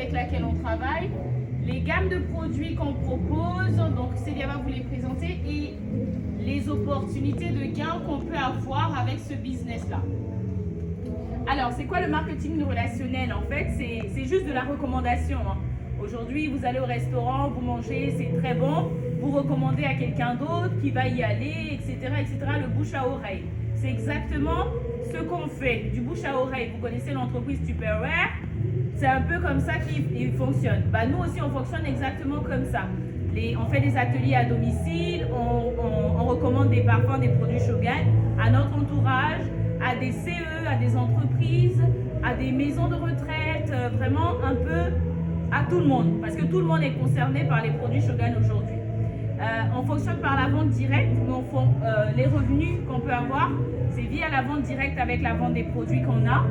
avec laquelle on travaille, les gammes de produits qu'on propose, donc Célia va vous les présenter, et les opportunités de gains qu'on peut avoir avec ce business-là. Alors, c'est quoi le marketing relationnel? En fait, c'est juste de la recommandation. Aujourd'hui, vous allez au restaurant, vous mangez, c'est très bon, vous recommandez à quelqu'un d'autre qui va y aller, etc., etc., le bouche à oreille. C'est exactement ce qu'on fait, du bouche à oreille. Vous connaissez l'entreprise Tupperware, c'est un peu comme ça qu'il fonctionne. Bah, nous aussi, on fonctionne exactement comme ça. On fait des ateliers à domicile, on recommande des parfums, des produits Shogun à notre entourage, à des CE, à des entreprises, à des maisons de retraite, vraiment un peu à tout le monde, parce que tout le monde est concerné par les produits Shogun aujourd'hui. On fonctionne par la vente directe, mais les revenus qu'on peut avoir, c'est via la vente directe avec la vente des produits qu'on a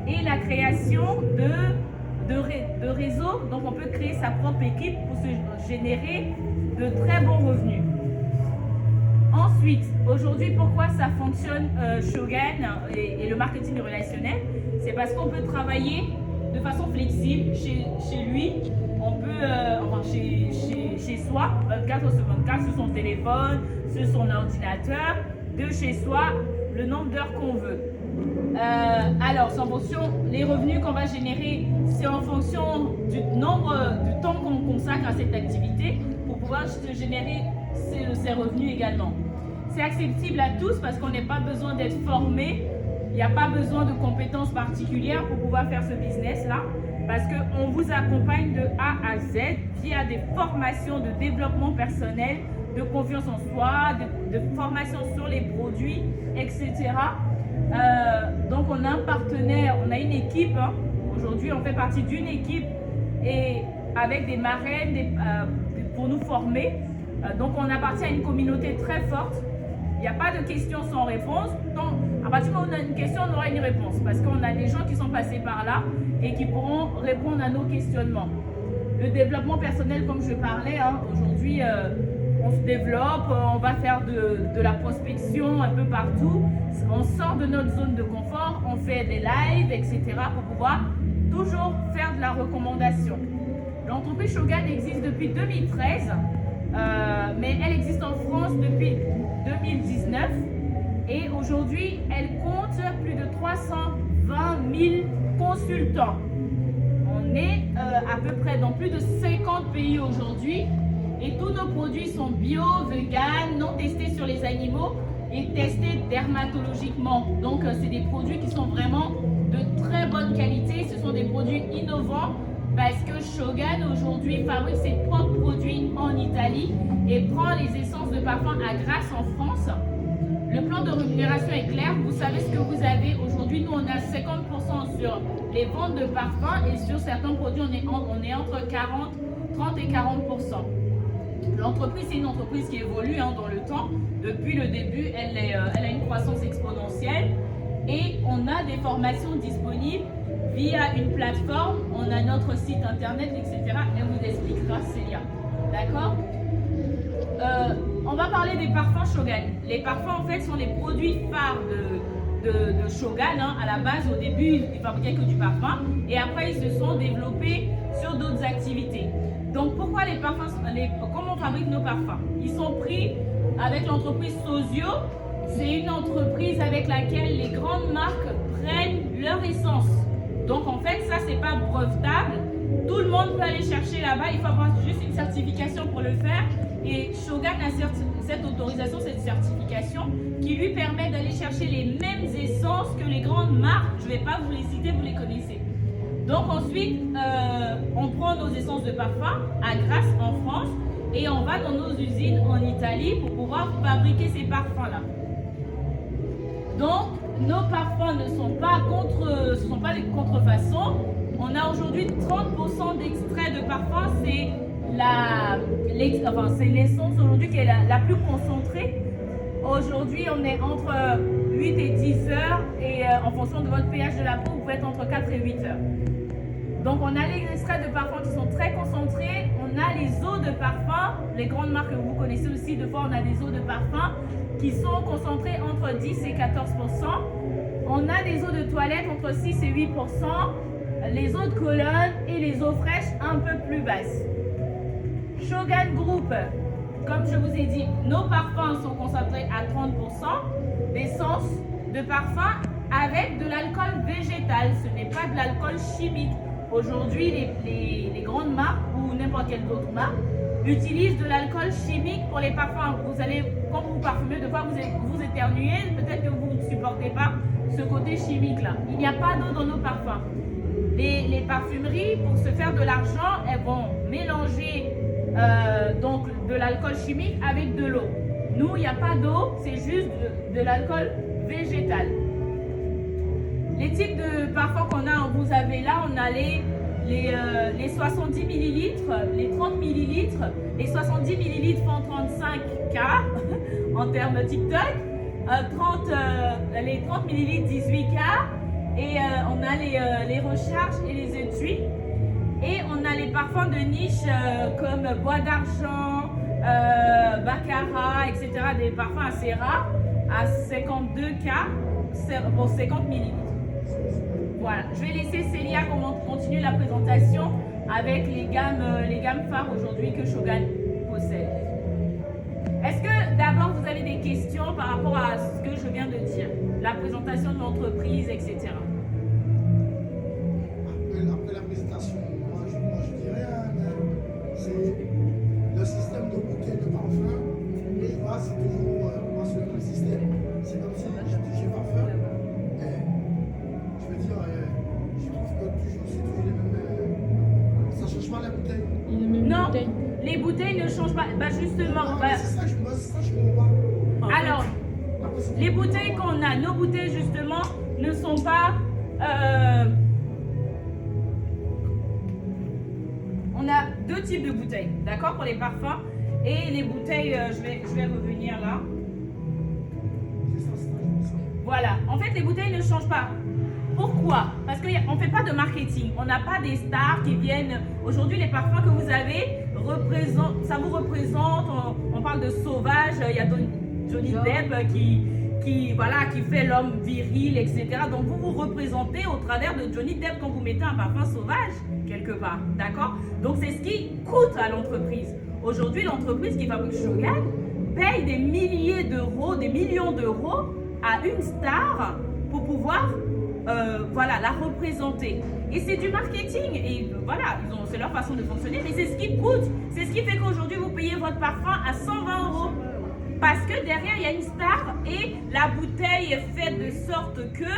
et la création de réseaux. Donc on peut créer sa propre équipe pour se générer de très bons revenus. Ensuite, aujourd'hui, pourquoi ça fonctionne Shogun et le marketing relationnel? C'est parce qu'on peut travailler de façon flexible chez lui, on peut, chez soi, 24 sur 24, sur son téléphone, sur son ordinateur, de chez soi, le nombre d'heures qu'on veut. Alors, c'est en fonction, les revenus qu'on va générer, c'est en fonction du temps qu'on consacre à cette activité pour pouvoir se générer ces revenus également. C'est accessible à tous parce qu'on n'a pas besoin d'être formé. Il n'y a pas besoin de compétences particulières pour pouvoir faire ce business-là, parce qu'on vous accompagne de A à Z via des formations de développement personnel, de confiance en soi, de formation sur les produits, etc. Donc on a un partenaire, on a une équipe. Aujourd'hui, on fait partie d'une équipe et avec des marraines pour nous former. Donc on appartient à une communauté très forte. Il n'y a pas de questions sans réponse. Donc, à partir du moment où on a une question, on aura une réponse. Parce qu'on a des gens qui sont passés par là et qui pourront répondre à nos questionnements. Le développement personnel, comme je parlais, aujourd'hui, on se développe, on va faire de la prospection un peu partout. On sort de notre zone de confort, on fait des lives, etc. pour pouvoir toujours faire de la recommandation. L'entreprise Shogun existe depuis 2013. Mais elle existe en France depuis 2019 et aujourd'hui elle compte plus de 320 000 consultants. On est à peu près dans plus de 50 pays aujourd'hui et tous nos produits sont bio, vegan, non testés sur les animaux et testés dermatologiquement. Donc c'est des produits qui sont vraiment de très bonne qualité, ce sont des produits innovants. Parce que Shogun aujourd'hui fabrique ses propres produits en Italie et prend les essences de parfum à Grasse en France. Le plan de rémunération est clair, vous savez ce que vous avez. Aujourd'hui, nous on a 50% sur les ventes de parfums et sur certains produits on est entre 30 et 40%. L'entreprise, c'est une entreprise qui évolue dans le temps. Depuis le début, elle a une croissance exponentielle et on a des formations disponibles via une plateforme, on a notre site internet, etc. Elle vous expliquera, Célia. D'accord? On va parler des parfums Shogun. Les parfums, en fait, sont les produits phares de Shogun. À la base, au début, ils fabriquaient que du parfum. Et après, ils se sont développés sur d'autres activités. Donc, pourquoi les parfums, comment on fabrique nos parfums? Ils sont pris avec l'entreprise Sozio. C'est une entreprise avec laquelle les grandes marques prennent leur essence. Donc en fait, ça c'est pas brevetable. Tout le monde peut aller chercher là-bas. Il faut avoir juste une certification pour le faire. Et Shogun a cette autorisation, cette certification qui lui permet d'aller chercher les mêmes essences que les grandes marques. Je ne vais pas vous les citer, vous les connaissez. Donc ensuite, on prend nos essences de parfum à Grasse en France et on va dans nos usines en Italie pour pouvoir fabriquer ces parfums-là. Donc, nos parfums ne sont pas ce sont pas des contrefaçons. On a aujourd'hui 30% d'extrait de parfum. C'est l'essence aujourd'hui qui est la plus concentrée. Aujourd'hui, on est entre 8 et 10 heures et en fonction de votre pH de la peau, vous pouvez être entre 4 et 8 heures. Donc, on a les extraits de parfum qui sont très concentrés. On a les eaux de parfum. Les grandes marques que vous connaissez aussi, de fois, on a des eaux de parfum qui sont concentrées entre 10 et 14%. On a des eaux de toilette entre 6 et 8%. les eaux de colonne et les eaux fraîches un peu plus basses. Shogun Group, comme je vous ai dit, nos parfums sont concentrés à 30% d'essence de parfum avec de l'alcool végétal. Ce n'est pas de l'alcool chimique. Aujourd'hui, les grandes marques ou n'importe quelle autre marque utilisent de l'alcool chimique pour les parfums. Vous allez, quand vous parfumez, de fois vous éternuez, peut-être que vous ne supportez pas ce côté chimique là. Il n'y a pas d'eau dans nos parfums. Les parfumeries, pour se faire de l'argent, elles vont mélanger donc de l'alcool chimique avec de l'eau. Nous, il n'y a pas d'eau, c'est juste de l'alcool végétal. Les types de parfums qu'on a, vous avez là, on a les 70 ml, les 30 ml. Les 70 ml font 35K en termes TikTok. Les 30 ml 18K. Et on a les recharges et les étuis. Et on a les parfums de niche comme Bois d'Argent, Baccarat, etc. Des parfums assez rares à 52K pour 50 ml. Voilà, je vais laisser Célia continuer la présentation avec les gammes phares aujourd'hui que Shogun possède. Est-ce que d'abord vous avez des questions par rapport à ce que je viens de dire, la présentation de l'entreprise, etc. Après la présentation, moi je dirais, c'est le système de bouteille de parfum. Et moi, c'est toujours moi, sur le système. C'est comme si j'ai parfum. Je veux dire, je trouve que c'est toujours les mêmes. Ça ne change pas la bouteille. Non, les bouteilles ne changent pas. Bah justement. Non, c'est ça que je comprends pas. Alors, les bouteilles qu'on a, nos bouteilles justement, ne sont pas. On a deux types de bouteilles, d'accord, pour les parfums. Et les bouteilles, je vais revenir là. Voilà, en fait, les bouteilles ne changent pas. Pourquoi? Parce qu'on ne fait pas de marketing. On n'a pas des stars qui viennent. Aujourd'hui, les parfums que vous avez, ça vous représente. On parle de sauvage. Il y a Johnny Depp qui fait l'homme viril, etc. Donc, vous vous représentez au travers de Johnny Depp quand vous mettez un parfum sauvage, quelque part. D'accord? Donc, c'est ce qui coûte à l'entreprise. Aujourd'hui, l'entreprise qui fabrique Shogun paye des milliers d'euros, des millions d'euros à une star pour pouvoir la représenter. Et c'est du marketing. Et voilà, c'est leur façon de fonctionner. Mais c'est ce qui coûte. C'est ce qui fait qu'aujourd'hui, vous payez votre parfum à 120 euros. Parce que derrière, il y a une star et la bouteille est faite de sorte que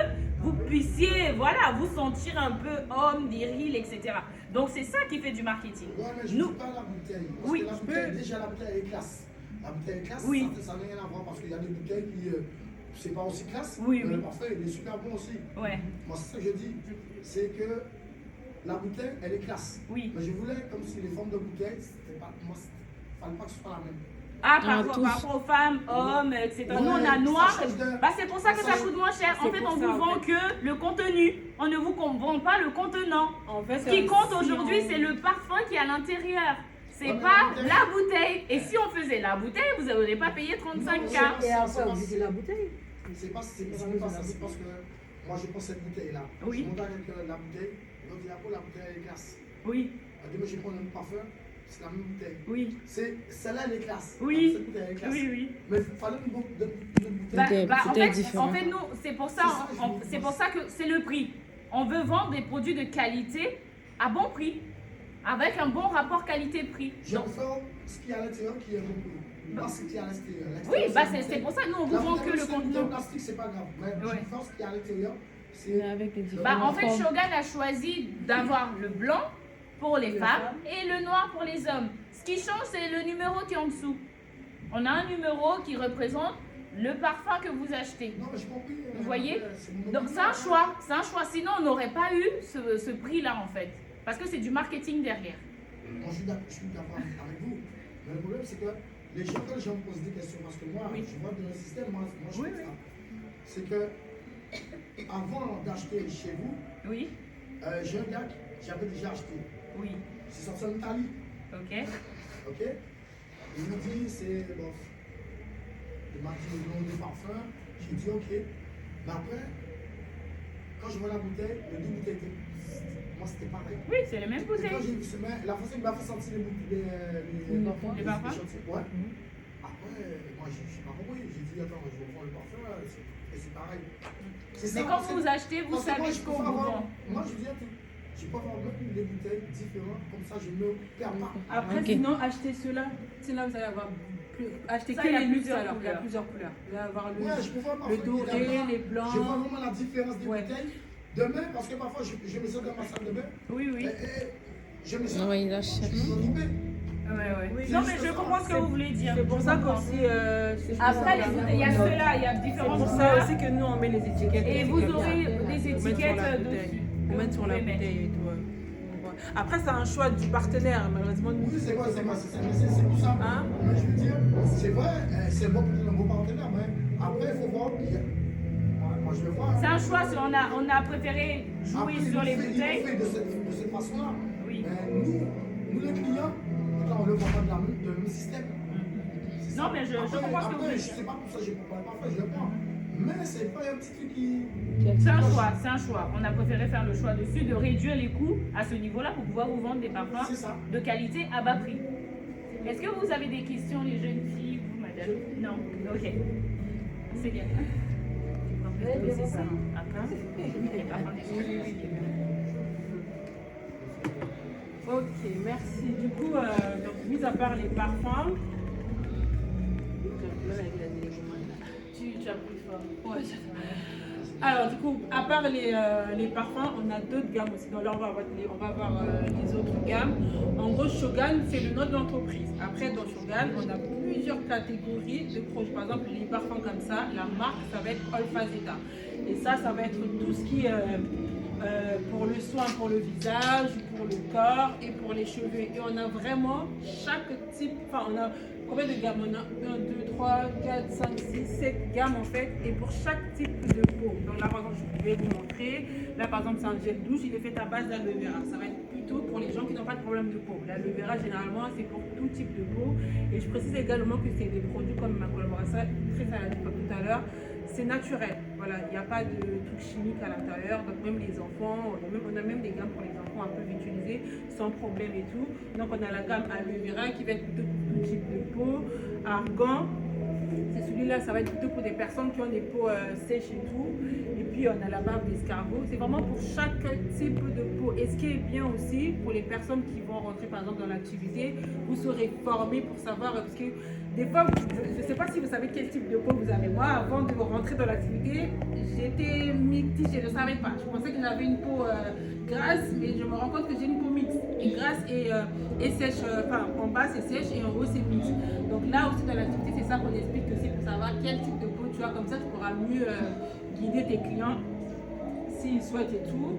vous puissiez vous sentir un peu homme, viril, etc. Donc, c'est ça qui fait du marketing. Ouais, mais je ne dis pas la bouteille. Parce que la bouteille, déjà, la bouteille est classe. La bouteille est classe, oui. Ça n'a rien à voir parce qu'il y a des bouteilles qui... c'est pas aussi classe, oui. Le parfum il est super bon aussi. Ouais. Moi c'est ça que je dis, c'est que la bouteille elle est classe. Oui. Mais je voulais comme si les formes de bouteilles, c'était pas, moi, fallait pas que ce soit la même. Ah, par rapport aux femmes, hommes, etc. Nous on a noir. C'est pour ça que ça coûte moins cher. En fait, on vous vend que le contenu. On ne vous vend pas le contenant. En fait, ce qui compte aujourd'hui, c'est le parfum qui est à l'intérieur. C'est pas la bouteille. Et si on faisait la bouteille, vous n'auriez pas payé 35K. Et après, on disait la bouteille. C'est pas ça, c'est parce que moi je prends cette bouteille-là. Oui. Je monte avec la bouteille, donc il y a pas la bouteille est classe. Oui. Demain je prends un parfum, c'est la même bouteille. Oui. Celle-là elle est classe. Oui. Cette bouteille elle est classe. Oui. Mais il fallait une bouteille. En fait, nous, c'est pour ça que c'est le prix. On veut vendre des produits de qualité à bon prix. Avec un bon rapport qualité-prix. Je fais ce qu'il y a à l'intérieur qui est bon prix. Pas ce qu'il y a à l'extérieur. Oui, c'est pour ça que nous, on vous vend que le contenu. Le plastique, c'est pas grave. Mais je fais ce qu'il y a à l'intérieur. En fait, Shogun a choisi d'avoir le blanc pour les femmes et le noir pour les hommes. Ce qui change, c'est le numéro qui est en dessous. On a un numéro qui représente le parfum que vous achetez. Non, j'ai compris. Vous voyez? Donc, c'est un choix. C'est un choix. Sinon, on n'aurait pas eu ce prix-là, en fait. Parce que c'est du marketing derrière. Moi, je suis d'accord avec vous. Mais le problème, c'est que les gens, quand les gens me posent des questions, parce que moi, je vois dans le système, moi je fais ça. C'est que, avant d'acheter chez vous, j'ai un gars que j'avais déjà acheté. Oui. C'est sorti en Italie. Ok. Il me dit, c'est bof. Il m'a dit le nom du parfum. J'ai dit, ok. Mais après, quand je vois la bouteille, les deux bouteilles étaient. moi c'était pareil. Oui, c'est les mêmes Et quand bouteilles. j'ai vu ce mec, la façon qu'il m'a fait sentir Les parfums. Ouais. Après, moi j'ai pas compris. J'ai dit, attends, je vais prendre le parfum, et c'est pareil. C'est Mais ça, quand en fait. vous achetez, vous Parce que savez moi, ce qu'on vous vend. Moi, je dis un truc. Je peux avoir même des bouteilles différentes, comme ça je me perds pas. Après, sinon, achetez ceux-là. Sinon, vous allez avoir acheter Ça, que il y a les luxe plusieurs alors. Il y a couleurs. plusieurs couleurs. Vous allez avoir Ouais, je peux voir parfois le doré, les blancs. Je vois vraiment la différence des Ouais. bouteilles. Demain, parce que parfois je me sens dans ma salle de bain. Oui, oui. Je me sens. Non, il a Je cherché. me sens libre. Ouais. Oui, Non, c'est mais juste je ça. comprends ce que vous voulez dire. C'est pour Je ça comprends. qu'aussi. Après, les bouteilles, il y a ceux-là, il y a C'est différentes pour ça couleurs. aussi que nous on met les étiquettes. Et vous aurez des On met sur étiquettes la bouteille. dessus. On met sur la bouteille et tout. Après, c'est un choix du partenaire, malheureusement. Oui, c'est vrai, c'est ça. Mais c'est pour ça. Hein? Mais je veux dire, c'est vrai, c'est bon pour un beau partenaire, mais après, il faut voir. Moi, je vais voir. C'est un choix, on a préféré jouer Après, sur les il bouteilles. fait de cette façon-là. Oui. Mais nous, les clients, quand on le voit pas dans le même système. C'est Non, ça. mais je Après, comprends ce que vous voulez Je dire. sais pas pour ça, je ne comprends pas, parfois je le prends. Mais c'est pas un petit truc qui. C'est un choix. On a préféré faire le choix dessus de réduire les coûts à ce niveau-là pour pouvoir vous vendre des parfums C'est ça. de qualité à bas prix. Est-ce que vous avez des questions, les jeunes filles, vous, madame? Non. Ok. C'est bien. C'est ça. Après, les parfums Ok, merci. Du coup, donc, mis à part les parfums, tu as plus fort. ouais. Alors, du coup, à part les parfums, on a d'autres gammes aussi. Donc là, on va avoir les autres gammes. En gros, Shogun, c'est le nom de l'entreprise. Après, dans Shogun, on a plusieurs catégories de produits. Par exemple, les parfums comme ça, la marque, ça va être Alpha Zeta. Et ça va être tout ce qui est pour le soin, pour le visage, pour le corps et pour les cheveux. Et on a vraiment chaque type, enfin, on a combien de gammes? On a 1, 2, 3, 4, 5, 6, 7 gammes en fait, et pour chaque type de peau. Donc là, par exemple, je vais vous montrer. Là, par exemple, c'est un gel douche, il est fait à base d'aloe vera. Ça va être plutôt pour les gens qui n'ont pas de problème de peau. L'aloe vera, généralement, c'est pour tout type de peau. Et je précise également que c'est des produits comme ma collaboratrice a dit tout à l'heure. C'est naturel, voilà, il n'y a pas de trucs chimiques à l'intérieur, donc même les enfants, on a même des gammes pour les enfants un peu utilisées sans problème et tout. Donc on a la gamme aloe vera qui va être plutôt pour tout type de peau, argan, c'est celui-là, ça va être plutôt pour des personnes qui ont des peaux sèches et tout. Et puis on a la barbe d'escargot, c'est vraiment pour chaque type de peau. Et ce qui est bien aussi pour les personnes qui vont rentrer par exemple dans l'activité, vous serez formés pour savoir, parce que des fois, je ne sais pas si vous savez quel type de peau vous avez. Moi, avant de rentrer dans l'activité, j'étais mixte, je ne savais pas. Je pensais que j'avais une peau grasse, mais je me rends compte que j'ai une peau mixte. Et grasse et sèche, enfin en bas c'est sèche et en haut c'est mixte. Donc là aussi dans l'activité, c'est ça qu'on explique aussi pour savoir quel type de peau tu as. Comme ça, tu pourras mieux guider tes clients s'ils souhaitent et tout.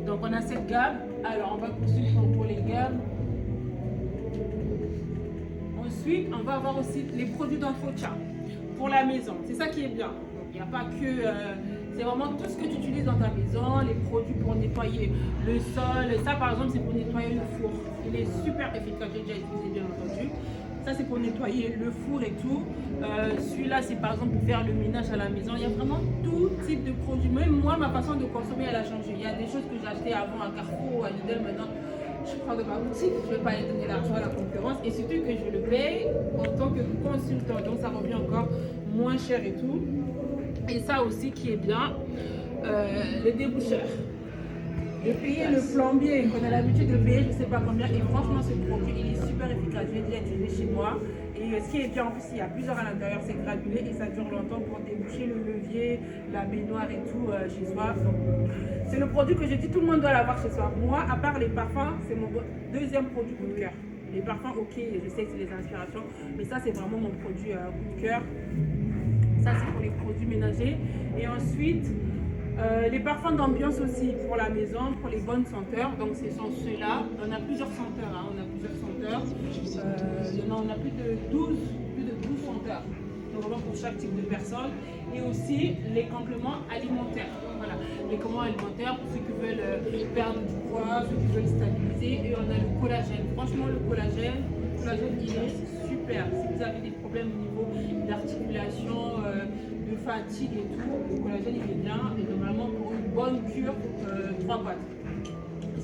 Donc on a cette gamme. Alors on va poursuivre pour les gammes. Ensuite, on va avoir aussi les produits d'entretien pour la maison. C'est ça qui est bien. Donc, il n'y a pas que... c'est vraiment tout ce que tu utilises dans ta maison, les produits pour nettoyer le sol. Ça, par exemple, c'est pour nettoyer le four. Il est super efficace, j'ai déjà utilisé, bien entendu. Ça, c'est pour nettoyer le four et tout. Celui-là, c'est par exemple pour faire le ménage à la maison. Il y a vraiment tout type de produits. Même moi, ma façon de consommer, elle a changé. Il y a des choses que j'achetais avant à Carrefour ou à Lidl, maintenant je prends de ma boutique, je ne vais pas aller donner l'argent à la concurrence et surtout que je le paye en tant que consultant, donc ça revient encore moins cher et tout. Et ça aussi qui est bien, le déboucheur. De payer le plombier qu'on a l'habitude de payer, je ne sais pas combien, et franchement ce produit il est super efficace, je l'ai déjà utilisé chez moi. Et ce qui est bien en plus, il y a plusieurs à l'intérieur, c'est granulé et ça dure longtemps pour déboucher le levier, la baignoire et tout chez soi. C'est le produit que je dis tout le monde doit l'avoir chez soi. Moi, à part les parfums, c'est mon deuxième produit coup de cœur. Les parfums, ok, je sais que c'est des inspirations, mais ça c'est vraiment mon produit coup de cœur. Ça c'est pour les produits ménagers. Et ensuite, les parfums d'ambiance aussi pour la maison, pour les bonnes senteurs. Donc ce sont ceux-là. On a plusieurs senteurs. Hein. On a plusieurs senteurs. On a plus de 12 senteurs. Donc vraiment pour chaque type de personne. Et aussi les compléments alimentaires. Voilà. Les compléments alimentaires pour ceux qui veulent perdre du poids, ceux qui veulent stabiliser. Et on a le collagène. Franchement le collagène il est super. Si vous avez des problèmes au niveau d'articulation, de fatigue et tout, le collagène il est bien et normalement pour une bonne cure 3 boîtes.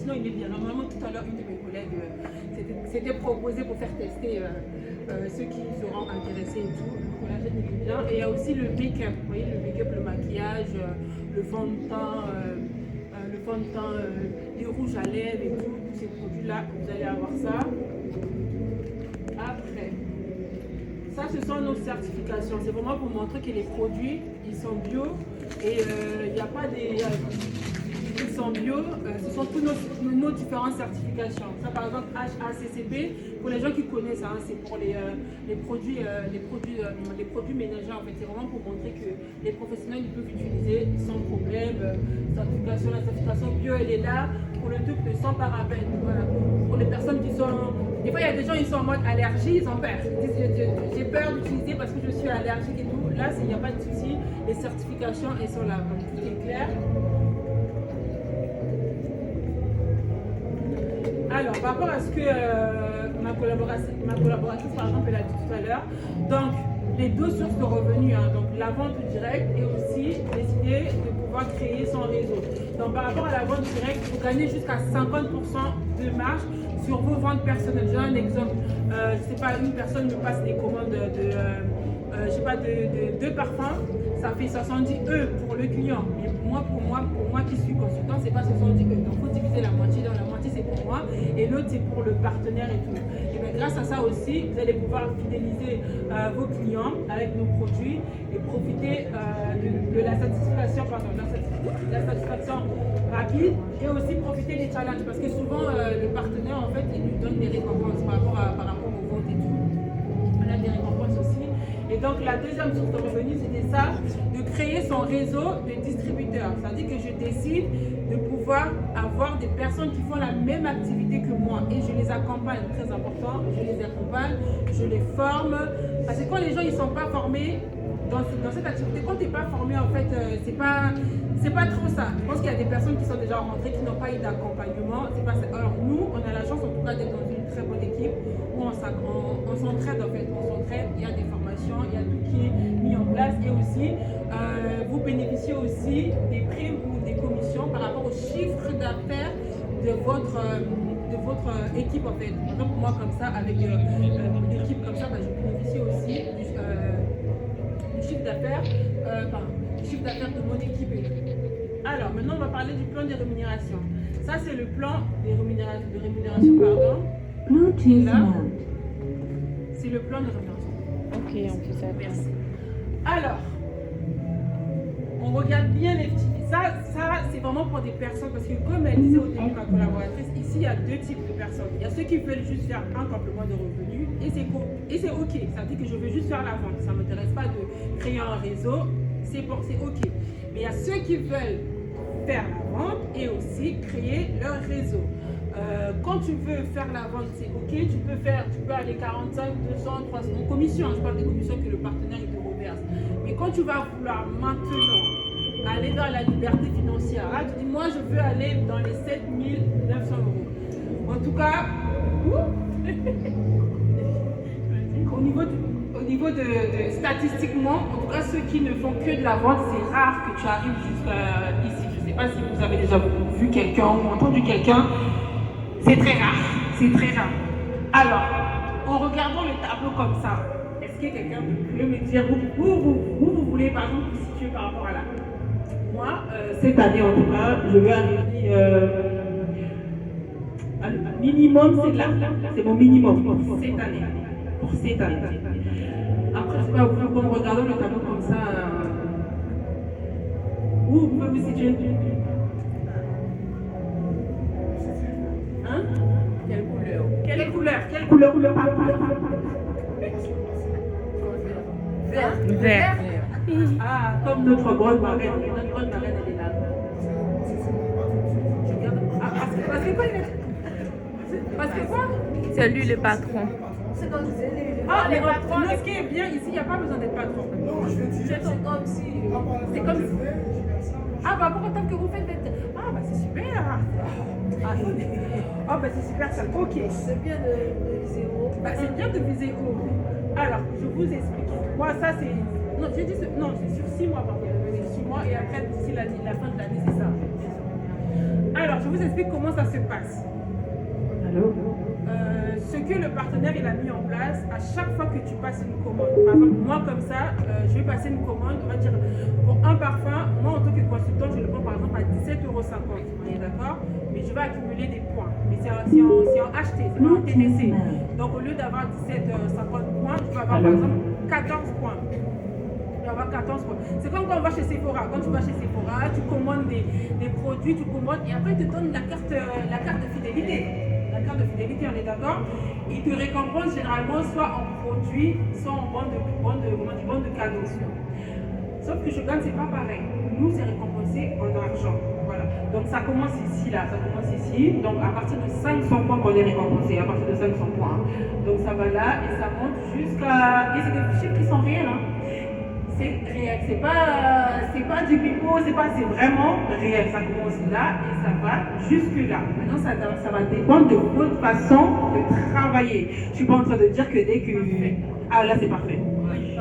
sinon il est bien. Normalement, tout à l'heure, une de mes collègues s'était proposé pour faire tester ceux qui seront intéressés et tout. Le collagène il est bien. Et il y a aussi le make-up, vous voyez, le make-up, le maquillage, le fond de teint, les rouges à lèvres et tout. Tous ces produits-là, vous allez avoir ça. Après, ça, ce sont nos certifications. C'est vraiment pour montrer que les produits, ils sont bio et il n'y a pas des... ils sont bio, ce sont tous nos différentes certifications. Ça, par exemple, HACCP, pour les gens qui connaissent, hein, c'est pour les produits ménagers. En fait, c'est vraiment pour montrer que les professionnels ils peuvent utiliser sans problème. La certification bio, elle est là pour le truc de sans parabènes. Voilà. Pour les personnes qui sont... Des fois, il y a des gens qui sont en mode allergie, ils ont peur. Ils disent, j'ai peur d'utiliser parce que je suis allergique et tout. Là, il n'y a pas de souci. Les certifications, elles sont là. Donc, tout est clair. Alors, par rapport à ce que ma collaboratrice, par exemple, elle a dit tout à l'heure, donc les deux sources de revenus, hein, donc la vente directe et aussi décider de pouvoir créer son réseau. Donc, par rapport à la vente directe, vous gagnez jusqu'à 50% de marge sur vos ventes personnelles. J'ai un exemple, je ne sais pas, une personne me passe des commandes de deux parfums, ça fait 70 € pour le client. Et pour moi qui suis consultant, c'est pas 70 €. Donc il faut diviser la moitié, dans la moitié c'est pour moi et l'autre c'est pour le partenaire et tout. Et bien grâce à ça aussi, vous allez pouvoir fidéliser vos clients avec nos produits et profiter de la satisfaction, la satisfaction rapide et aussi profiter des challenges parce que souvent le partenaire en fait il nous donne des récompenses par rapport aux ventes et tout. On a des récompenses aussi. Et donc la deuxième source de revenus, c'était ça, de créer son réseau de distributeurs. C'est-à-dire que je décide de pouvoir avoir des personnes qui font la même activité que moi et je les accompagne, très important, je les accompagne, je les forme. Parce que quand les gens ne sont pas formés dans cette activité, quand tu n'es pas formé, en fait, c'est pas trop ça. Je pense qu'il y a des personnes qui sont déjà rentrées, qui n'ont pas eu d'accompagnement. C'est pas ça. Alors nous, on a la chance en tout cas d'être dans une très bonne équipe où on s'entraide en fait. On s'entraide, il y a des formations, il y a tout qui est mis en place et aussi vous bénéficiez aussi des primes ou des commissions par rapport au chiffre d'affaires de votre équipe en fait. Par exemple, moi comme ça, avec une équipe comme ça, je bénéficie aussi du chiffre d'affaires de mon équipe. Alors maintenant on va parler du plan de rémunération. Ça c'est le plan de rémunération, pardon. Là, c'est le plan de rémunération. Ok, on fait ça. Merci. Alors, on regarde bien les petits. Ça c'est vraiment pour des personnes, parce que comme elle disait au début, ma collaboratrice, ici il y a deux types de personnes. Il y a ceux qui veulent juste faire un complément de revenus et c'est ok. Ça veut dire que je veux juste faire la vente. Ça ne m'intéresse pas de créer un réseau, c'est ok. Mais il y a ceux qui veulent faire la vente et aussi créer leur réseau. Quand tu veux faire la vente, c'est ok, tu peux aller 45, 200, 300 en commission. Je parle des commissions que le partenaire te reverse. Mais quand tu vas vouloir maintenant aller vers la liberté financière, là tu dis moi je veux aller dans les 7 900 €. En tout cas, au niveau de statistiquement, en tout cas ceux qui ne font que de la vente, c'est rare que tu arrives jusqu'ici. Je ne sais pas si vous avez déjà vu quelqu'un ou entendu quelqu'un. C'est très rare, c'est très rare. Alors, en regardant le tableau comme ça, est-ce que quelqu'un peut me dire où vous voulez par exemple vous situer par rapport à là? Moi, cette année en tout cas, je vais arriver un minimum, c'est là. C'est mon minimum pour cette année. Après, je sais pas, vous regardez le tableau comme ça, où vous pouvez vous situer? Hein? Quelle couleur? Vert. Ah, comme notre grande marraine. Notre grande marraine, elle est là. Ah, parce que quoi? Parce que quoi? C'est lui le patron. Ah, les patrons. Ce qui est bien ici, il n'y a pas besoin d'être patron. C'est comme si. Ah, bah pour autant que vous faites. Ah, bah c'est super. Ah, bah c'est super ça. Ok. C'est bien de viser haut. Bah, c'est bien de viser haut. Alors, je vous explique. Moi, ça c'est. Non, j'ai dit. Non, c'est sur 6 mois, pardon. 6 mois et après, d'ici la fin de l'année, c'est ça. Alors, je vous explique comment ça se passe. Ce que le partenaire il a mis en place, à chaque fois que tu passes une commande, par exemple, moi comme ça, je vais passer une commande, on va dire, pour un parfum, moi en tant que consultant, je le prends par exemple à 17,50 €, on est d'accord? Mais je vais accumuler des points. Mais c'est en HT, c'est pas en TTC. Donc au lieu d'avoir 17,50 points, je vais avoir par exemple 14 points. Je vais avoir 14 points. C'est comme quand on va chez Sephora. Quand tu vas chez Sephora, tu commandes des produits, tu commandes et après ils te donnent la carte de fidélité. La carte de fidélité, on est d'accord? Ils te récompensent généralement soit en produits, soit en bon de cadeaux. Sauf que Shogun, c'est pas pareil. Nous, c'est récompensé en argent. Voilà. Donc ça commence ici, là. Ça commence ici. Donc à partir de 500 points qu'on est récompensé. À partir de 500 points. Donc ça va là et ça monte jusqu'à... Et c'est des chiffres qui sont réels. Hein. C'est réel. C'est pas du pipeau, c'est vraiment réel. Ça commence là et ça va jusque là. Maintenant, ça va dépendre de votre façon de travailler. Je suis pas en train de dire que dès que... Ah là, c'est parfait.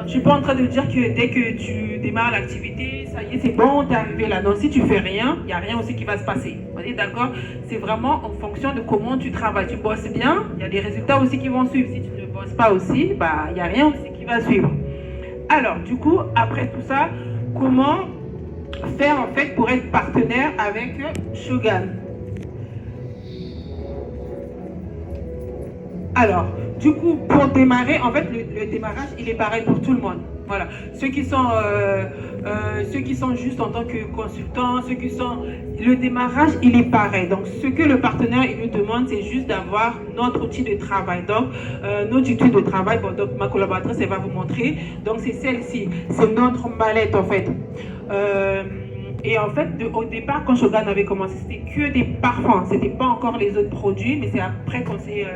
Je suis pas en train de dire que dès que tu démarres l'activité, ça y est, c'est bon, t'es arrivé là. Non, si tu fais rien, il n'y a rien aussi qui va se passer. On est d'accord? C'est vraiment en fonction de comment tu travailles. Tu bosses bien, il y a des résultats aussi qui vont suivre. Si tu ne bosses pas aussi, bah, il n'y a rien aussi qui va suivre. Alors, du coup, après tout ça, comment faire en fait pour être partenaire avec Shogun? Alors, du coup, pour démarrer, en fait, le démarrage, il est pareil pour tout le monde. Voilà. Ceux qui sont juste en tant que consultants, le démarrage, il est pareil. Donc, ce que le partenaire, il nous demande, c'est juste d'avoir notre outil de travail. Donc, notre outil de travail, bon, donc ma collaboratrice, elle va vous montrer. Donc, c'est celle-ci. C'est notre mallette, en fait. Et en fait, au départ, quand Shogun avait commencé, c'était que des parfums. C'était pas encore les autres produits, mais c'est après qu'on s'est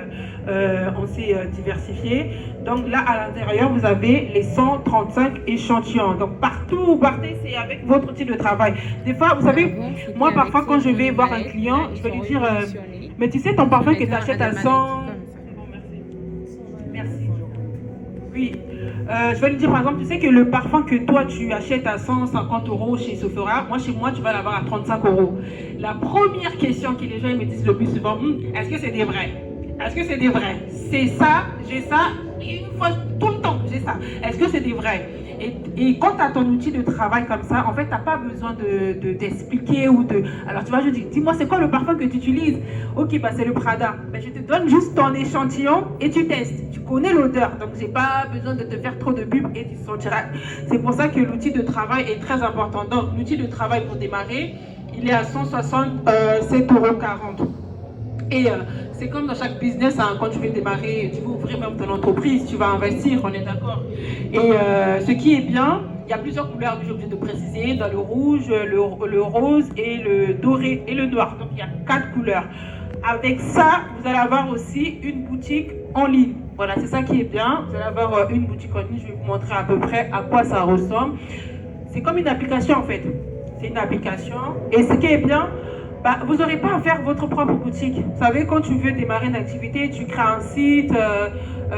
diversifié. Donc là, à l'intérieur, vous avez les 135 échantillons. Donc partout où vous partez, c'est avec votre outil de travail. Des fois, vous savez, moi, parfois, quand je vais voir un client, je vais lui dire, mais tu sais, ton parfum que tu achètes à 100... C'est bon, merci. Oui. Je vais lui dire par exemple, tu sais que le parfum que toi tu achètes à 150 € chez Sephora, moi chez moi tu vas l'avoir à 35 €. La première question que les gens me disent le plus souvent, est-ce que c'est des vrais? Est-ce que c'est des vrais? C'est ça, j'ai ça, une fois tout le temps j'ai ça. Est-ce que c'est des vrais? Et quand tu as ton outil de travail comme ça, en fait, tu n'as pas besoin d'expliquer ou de... Alors, tu vois, je dis, dis-moi, c'est quoi le parfum que tu utilises? Ok, bah, c'est le Prada. Ben, je te donne juste ton échantillon et tu testes. Tu connais l'odeur, donc j'ai pas besoin de te faire trop de pub et tu sentiras. C'est pour ça que l'outil de travail est très important. Donc, l'outil de travail pour démarrer, il est à 167,40 €. Et c'est comme dans chaque business, hein, quand tu veux démarrer, tu veux ouvrir même ton entreprise, tu vas investir, on est d'accord. Et ce qui est bien, il y a plusieurs couleurs, j'ai oublié de préciser, dans le rouge, le rose et le doré et le noir. Donc il y a 4 couleurs. Avec ça, vous allez avoir aussi une boutique en ligne. Voilà, c'est ça qui est bien. Vous allez avoir une boutique en ligne, je vais vous montrer à peu près à quoi ça ressemble. C'est comme une application en fait. C'est une application. Et ce qui est bien, bah, vous n'aurez pas à faire votre propre boutique. Vous savez, quand tu veux démarrer une activité, tu crées un site,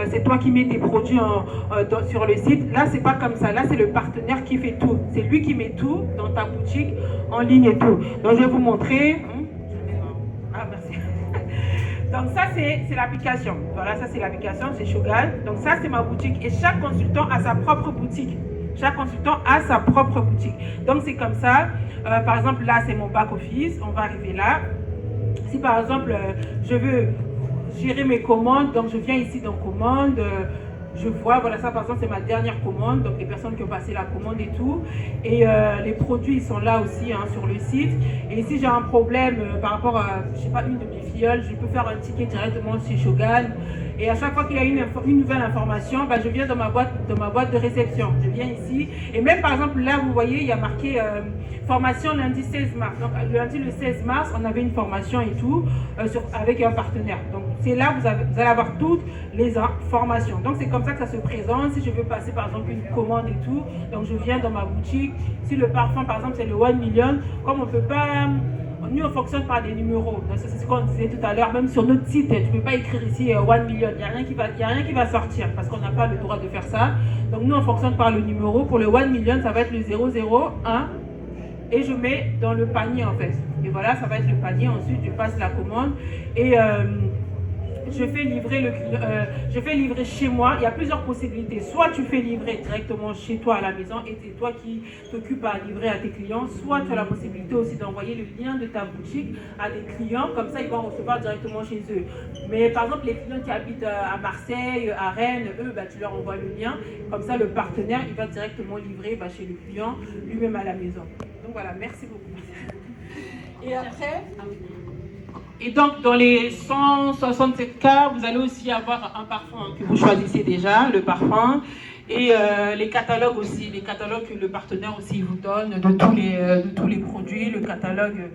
c'est toi qui mets tes produits sur le site. Là, c'est pas comme ça. Là, c'est le partenaire qui fait tout. C'est lui qui met tout dans ta boutique, en ligne et tout. Donc, je vais vous montrer. Ah, merci. Donc, ça, c'est l'application. Voilà, ça, c'est l'application, c'est Shogun. Donc, ça, c'est ma boutique. Et chaque consultant a sa propre boutique. Chaque consultant a sa propre boutique. Donc, c'est comme ça. Par exemple, là, c'est mon back-office. On va arriver là. Si, par exemple, je veux gérer mes commandes, donc je viens ici dans commande. Je vois, voilà, ça, par exemple, c'est ma dernière commande. Donc, les personnes qui ont passé la commande et tout. Et les produits, ils sont là aussi, hein, sur le site. Et si j'ai un problème par rapport à, je sais pas, une de mes filleules, je peux faire un ticket directement chez Shogun. Et à chaque fois qu'il y a une nouvelle information, bah, je viens dans ma boîte de réception. Je viens ici. Et même par exemple, là, vous voyez, il y a marqué formation lundi 16 mars. Donc, lundi le 16 mars, on avait une formation et tout avec un partenaire. Donc, c'est là que vous allez avoir toutes les informations. Donc, c'est comme ça que ça se présente. Si je veux passer par exemple une commande et tout, donc je viens dans ma boutique. Si le parfum, par exemple, c'est le 1 million, comme on ne peut pas... Nous, on fonctionne par des numéros. C'est ce qu'on disait tout à l'heure. Même sur notre site, tu ne peux pas écrire ici 1 million. Il n'y a rien qui va sortir parce qu'on n'a pas le droit de faire ça. Donc, nous, on fonctionne par le numéro. Pour le 1 million, ça va être le 001. et je mets dans le panier en fait. Et voilà, ça va être le panier. Ensuite, je passe la commande et je fais livrer chez moi. Il y a plusieurs possibilités. Soit tu fais livrer directement chez toi à la maison et c'est toi qui t'occupes à livrer à tes clients. Soit tu as la possibilité aussi d'envoyer le lien de ta boutique à des clients. Comme ça, ils vont recevoir directement chez eux. Mais par exemple, les clients qui habitent à Marseille, à Rennes, eux, tu leur envoies le lien. Comme ça, le partenaire, il va directement livrer chez le client, lui-même à la maison. Donc voilà, merci beaucoup. Et après... Et donc, dans les 167 cas, vous allez aussi avoir un parfum que vous choisissez déjà, le parfum, et les catalogues aussi, les catalogues que le partenaire aussi vous donne de tous les produits, le catalogue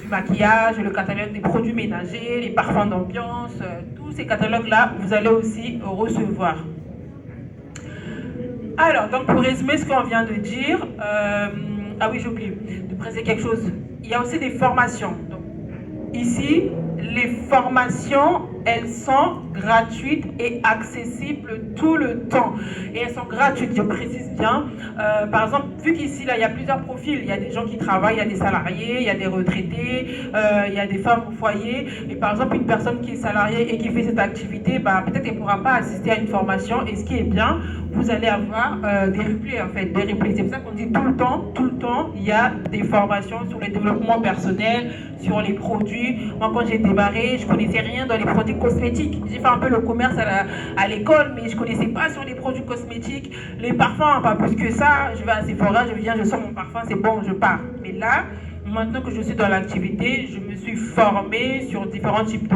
du maquillage, le catalogue des produits ménagers, les parfums d'ambiance, tous ces catalogues-là, vous allez aussi recevoir. Alors, donc pour résumer ce qu'on vient de dire, ah oui, j'ai oublié de préciser quelque chose. Il y a aussi des formations. Donc, ici, les formations, elles sont gratuites et accessibles tout le temps. Et elles sont gratuites, je précise bien. Par exemple, vu qu'ici, là, il y a plusieurs profils. Il y a des gens qui travaillent, il y a des salariés, il y a des retraités, il y a des femmes au foyer. Et par exemple, une personne qui est salariée et qui fait cette activité, peut-être qu'elle ne pourra pas assister à une formation. Et ce qui est bien, vous allez avoir des replays, en fait, des replays. C'est pour ça qu'on dit tout le temps, il y a des formations sur le développement personnel, sur les produits. Moi, quand j'ai démarré, je ne connaissais rien dans les produits cosmétiques. J'ai fait un peu le commerce à l'école, mais je ne connaissais pas sur les produits cosmétiques. Les parfums, pas plus que ça. Je vais à Sephora, je sors mon parfum, c'est bon, je pars. Mais là, maintenant que je suis dans l'activité, je me suis formée sur différents types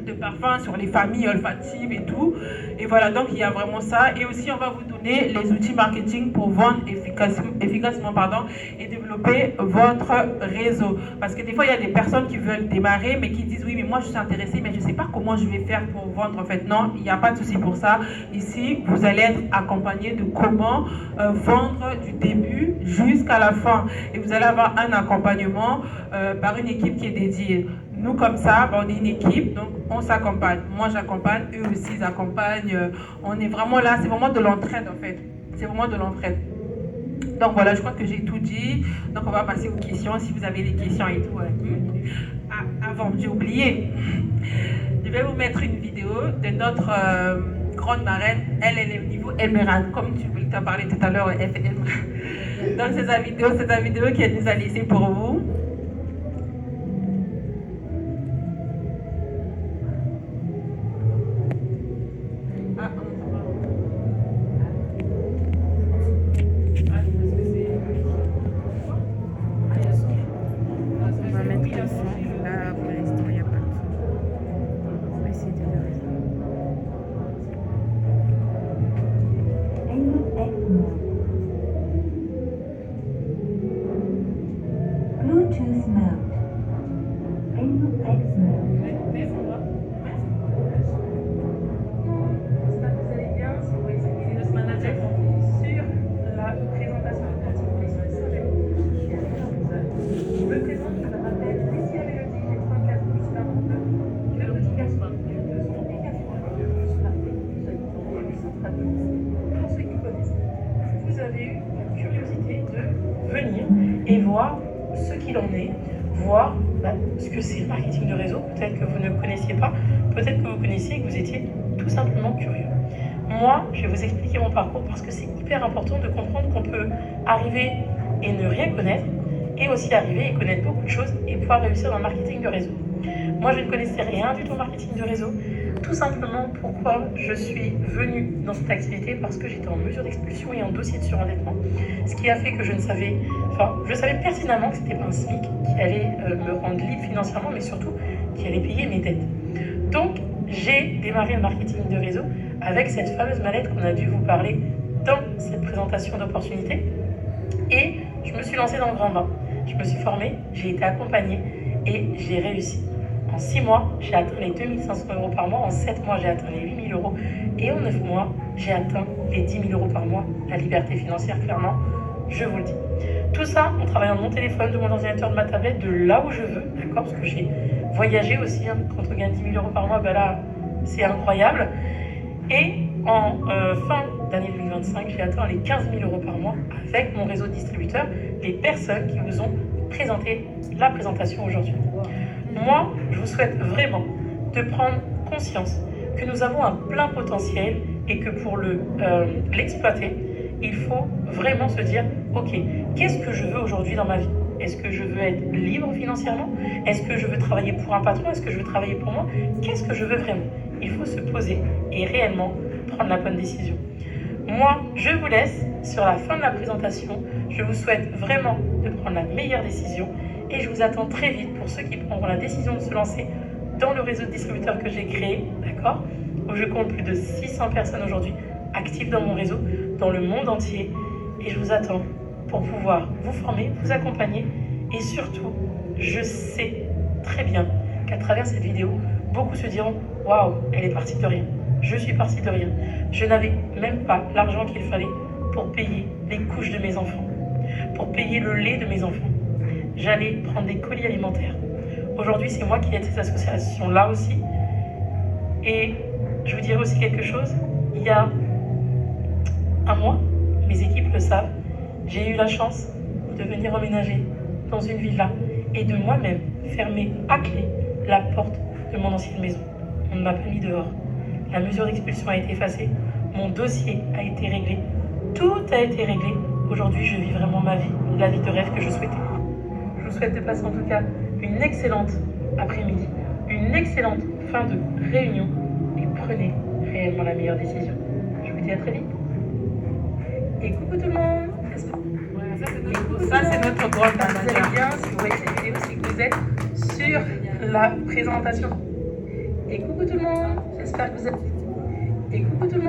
de parfums, sur les familles olfatives et tout. Et voilà, donc il y a vraiment ça. Et aussi, on va vous donner les outils marketing pour vendre efficacement et développer votre réseau. Parce que des fois, il y a des personnes qui veulent démarrer, mais qui disent oui, mais moi je suis intéressée, mais je ne sais pas comment je vais faire pour vendre. En fait, non, il n'y a pas de souci pour ça. Ici, vous allez être accompagné de comment vendre du début jusqu'à la fin. Et vous allez avoir un accompagnement par une équipe qui est dédiée. Nous, comme ça, on est une équipe, donc on s'accompagne. Moi, j'accompagne, eux aussi, ils accompagnent. On est vraiment là, c'est vraiment de l'entraide, en fait. C'est vraiment de l'entraide. Donc voilà, je crois que j'ai tout dit. Donc on va passer aux questions, si vous avez des questions et tout. Avant, j'ai oublié. Je vais vous mettre une vidéo de notre grande marraine. Elle est au niveau émeraude, comme tu as parlé tout à l'heure, FM. Donc c'est sa vidéo qu'elle nous a laissée pour vous. Bluetooth mode. Enable X mode. J'espère que vous allez bien. Si vous voyez cette vidéo ce matin, sur la présentation de l'entreprise sur le Je me présente, je m'appelle Laetitia Mélodie, j'ai 34 plus 42. Je le petit garçon, j'ai 2 ans et 4 mois. Je suis mariée, j'habite dans le centre à Toulouse. Pour ceux qui connaissent, vous avez eu la curiosité de venir et voir ce qu'il en est, voir ce que c'est le marketing de réseau. Peut-être que vous ne connaissiez pas, peut-être que vous connaissiez et que vous étiez tout simplement curieux. Moi, je vais vous expliquer mon parcours parce que c'est hyper important de comprendre qu'on peut arriver et ne rien connaître et aussi arriver et connaître beaucoup de choses et pouvoir réussir dans le marketing de réseau. Moi, je ne connaissais rien du tout au marketing de réseau. Tout simplement pourquoi je suis venue dans cette activité, parce que j'étais en mesure d'expulsion et en dossier de surendettement. Ce qui a fait que je savais pertinemment que ce n'était pas un SMIC qui allait me rendre libre financièrement, mais surtout qui allait payer mes dettes. Donc, j'ai démarré le marketing de réseau avec cette fameuse mallette qu'on a dû vous parler dans cette présentation d'opportunités. Et je me suis lancée dans le grand bain. Je me suis formée, j'ai été accompagnée et j'ai réussi. En 6 mois, j'ai atteint les 2500 € par mois. En 7 mois, j'ai atteint les 8000 €. Et en 9 mois, j'ai atteint les 10 000 € par mois. La liberté financière, clairement, je vous le dis. Tout ça en travaillant de mon téléphone, de mon ordinateur, de ma tablette, de là où je veux, d'accord? Parce que j'ai voyagé aussi. Quand on gagne 10 000 € par mois, là, c'est incroyable. Et En fin d'année 2025, j'ai atteint les 15 000 euros par mois avec mon réseau de distributeurs, les personnes qui vous ont présenté la présentation aujourd'hui. Moi, je vous souhaite vraiment de prendre conscience que nous avons un plein potentiel et que pour l'exploiter, il faut vraiment se dire, ok, qu'est-ce que je veux aujourd'hui dans ma vie? Est-ce que je veux être libre financièrement? Est-ce que je veux travailler pour un patron? Est-ce que je veux travailler pour moi? Qu'est-ce que je veux vraiment? Il faut se poser et réellement prendre la bonne décision. Moi, je vous laisse sur la fin de la présentation. Je vous souhaite vraiment de prendre la meilleure décision et je vous attends très vite pour ceux qui prendront la décision de se lancer dans le réseau de distributeurs que j'ai créé, d'accord? Où je compte plus de 600 personnes aujourd'hui actives dans mon réseau, dans le monde entier. Et je vous attends pour pouvoir vous former, vous accompagner. Et surtout, je sais très bien qu'à travers cette vidéo, beaucoup se diront « Waouh, elle est partie de rien. Je suis partie de rien. Je n'avais même pas l'argent qu'il fallait pour payer les couches de mes enfants, pour payer le lait de mes enfants. J'allais prendre des colis alimentaires. Aujourd'hui, c'est moi qui aide cette association-là aussi. Et je vous dirais aussi quelque chose. Il y a un mois, mes équipes le savent, j'ai eu la chance de venir emménager dans une villa et de moi-même fermer à clé la porte de mon ancienne maison. On ne m'a pas mis dehors. La mesure d'expulsion a été effacée. Mon dossier a été réglé. Tout a été réglé. Aujourd'hui, je vis vraiment ma vie, la vie de rêve que je souhaitais. Je vous souhaite de passer en tout cas une excellente après-midi, une excellente fin de réunion et prenez réellement la meilleure décision. Je vous dis à très vite. Et coucou tout le monde. Ça, c'est notre grande Vous allez bien, si vous voyez cette vidéo, c'est que vous êtes sur la présentation. Et coucou tout le monde. J'espère que vous êtes... Et coucou tout le monde.